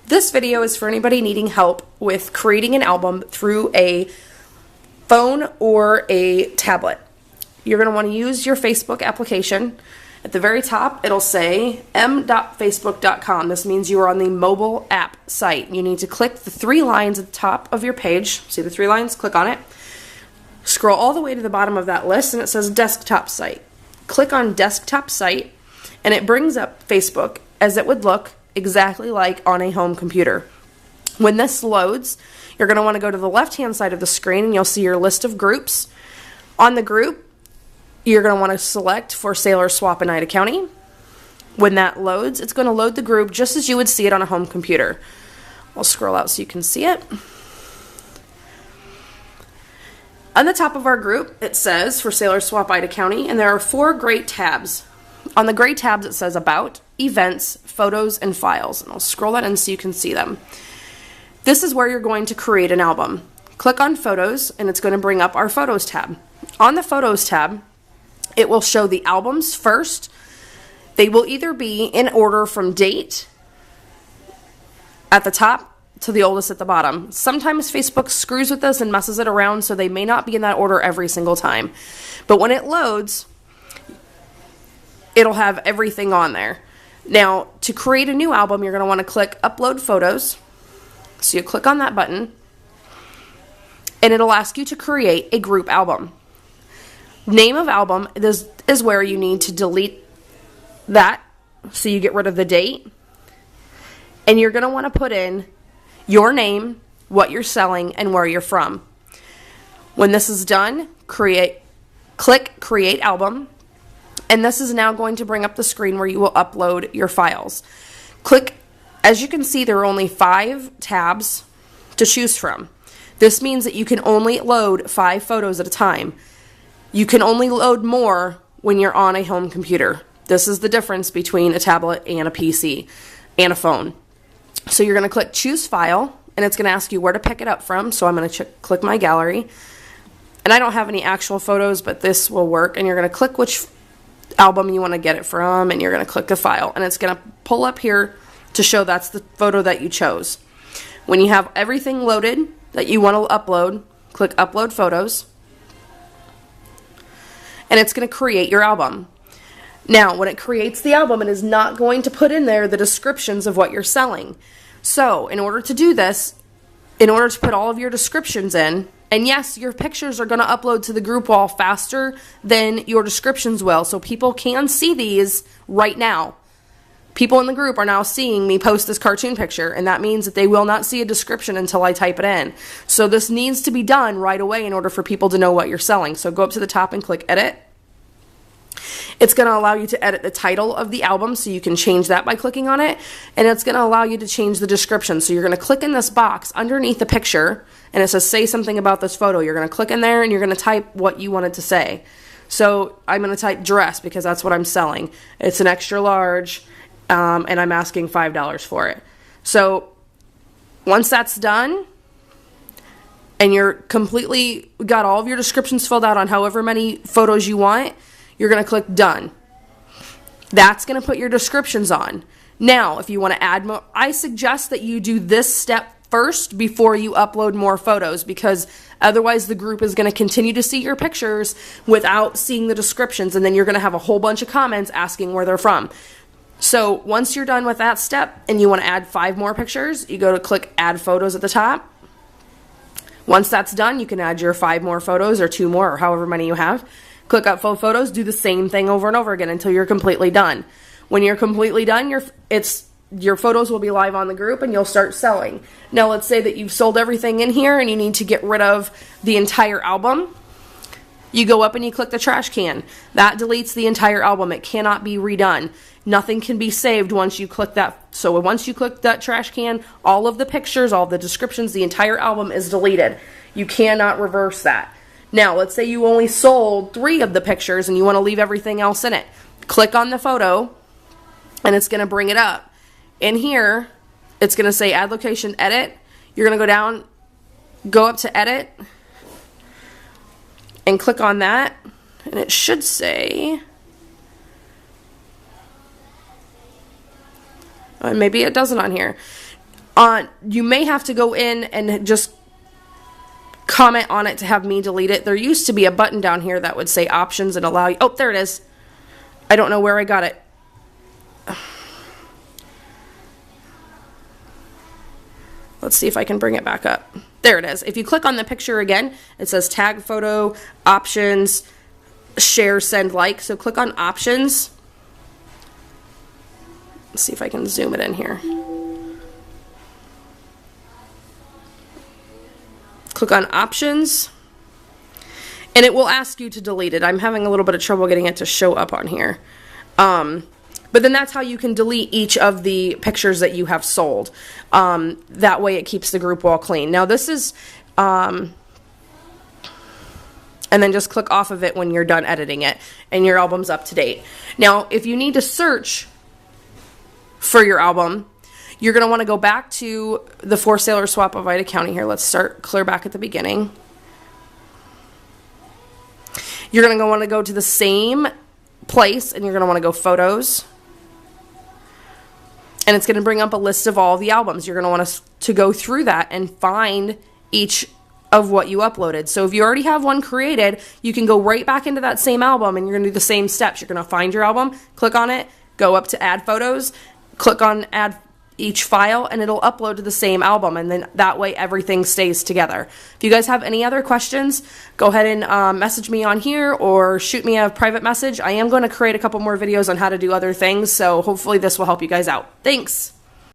This video is for anybody needing help with creating an album through a phone or a tablet. You're going to want to use your Facebook application. At the very top, it'll say m.facebook.com. This means you are on the mobile app site. You need to click the 3 lines at the top of your page. See the 3 lines? Click on it. Scroll all the way to the bottom of that list, and it says desktop site. Click on desktop site, and it brings up Facebook as it would look exactly like on a home computer. When this loads, you're going to want to go to the left-hand side of the screen, and you'll see your list of groups. On the group, you're going to want to select for Sailor Swap Oneida County. When that loads, it's going to load the group just as you would see it on a home computer. I'll scroll out so you can see it. On the top of our group, it says for Sailor Swap Oneida County, and there are 4 gray tabs. On the gray tabs, it says About, Events, Photos, and Files. And I'll scroll that in so you can see them. This is where you're going to create an album. Click on Photos, and it's going to bring up our Photos tab. On the Photos tab, it will show the albums first. They will either be in order from date at the top to the oldest at the bottom. Sometimes Facebook screws with this and messes it around, so they may not be in that order every single time. But when it loads, it'll have everything on there. Now, to create a new album, you're going to want to click Upload Photos. So you click on that button, and it'll ask you to create a group album. Name of album is where you need to delete that, so you get rid of the date. And you're going to want to put in your name, what you're selling, and where you're from. When this is done, click Create Album. And this is now going to bring up the screen where you will upload your files. As you can see, there are only 5 tabs to choose from. This means that you can only load 5 photos at a time. You can only load more when you're on a home computer. This is the difference between a tablet and a PC and a phone. So you're going to click Choose File, and it's going to ask you where to pick it up from. So I'm going to click My Gallery. And I don't have any actual photos, but this will work. And you're going to click which album you want to get it from, and you're going to click the file, and it's going to pull up here to show that's the photo that you chose. When you have everything loaded that you want to upload, click Upload Photos, and it's going to create your album. Now, when it creates the album, it is not going to put in there the descriptions of what you're selling. So, in order to do this, in order to put all of your descriptions in, and yes, your pictures are going to upload to the group wall faster than your descriptions will, so people can see these right now. People in the group are now seeing me post this cartoon picture, and that means that they will not see a description until I type it in. So this needs to be done right away in order for people to know what you're selling. So go up to the top and click Edit. It's going to allow you to edit the title of the album, so you can change that by clicking on it. And it's going to allow you to change the description. So you're going to click in this box underneath the picture, and it says say something about this photo. You're going to click in there, and you're going to type what you wanted to say. So I'm going to type dress because that's what I'm selling. It's an extra large, and I'm asking $5 for it. So once that's done, and you're completely got all of your descriptions filled out on however many photos you want, you're going to click Done. That's going to put your descriptions on. Now, if you want to add more, I suggest that you do this step first before you upload more photos, because otherwise the group is going to continue to see your pictures without seeing the descriptions, and then you're going to have a whole bunch of comments asking where they're from. So once you're done with that step and you want to add 5 more pictures, you go to click Add Photos at the top. Once that's done, you can add your 5 more photos or 2 more or however many you have. Click Upload Photos, do the same thing over and over again until you're completely done. When you're completely done, your photos will be live on the group and you'll start selling. Now let's say that you've sold everything in here and you need to get rid of the entire album. You go up and you click the trash can. That deletes the entire album. It cannot be redone. Nothing can be saved once you click that. So once you click that trash can, all of the pictures, all the descriptions, the entire album is deleted. You cannot reverse that. Now, let's say you only sold 3 of the pictures and you want to leave everything else in it. Click on the photo, and it's going to bring it up. In here, it's going to say Add Location, Edit. You're going to go down, go up to Edit, and click on that. And it should say, maybe it doesn't on here. You may have to go in and just comment on it to have me delete it. There used to be a button down here that would say options and allow you. Oh, there it is. I don't know where I got it. Let's see if I can bring it back up. There it is. If you click on the picture again, it says tag photo, options, share, send, like. So click on options. Let's see if I can zoom it in here. Click on options, and it will ask you to delete it. I'm having a little bit of trouble getting it to show up on here. But then that's how you can delete each of the pictures that you have sold. That way it keeps the group wall clean. Now this is, and then just click off of it when you're done editing it and your album's up to date. Now, if you need to search for your album, you're going to want to go back to the for sale or swap of Ida County here. Let's start clear back at the beginning. You're going to want to go to the same place, and you're going to want to go photos. And it's going to bring up a list of all the albums. You're going to want to go through that and find each of what you uploaded. So if you already have one created, you can go right back into that same album, and you're going to do the same steps. You're going to find your album, click on it, go up to add photos, click on add each file, and it'll upload to the same album, and then that way everything stays together. If you guys have any other questions, go ahead and message me on here or shoot me a private message. I am going to create a couple more videos on how to do other things, so hopefully this will help you guys out. Thanks!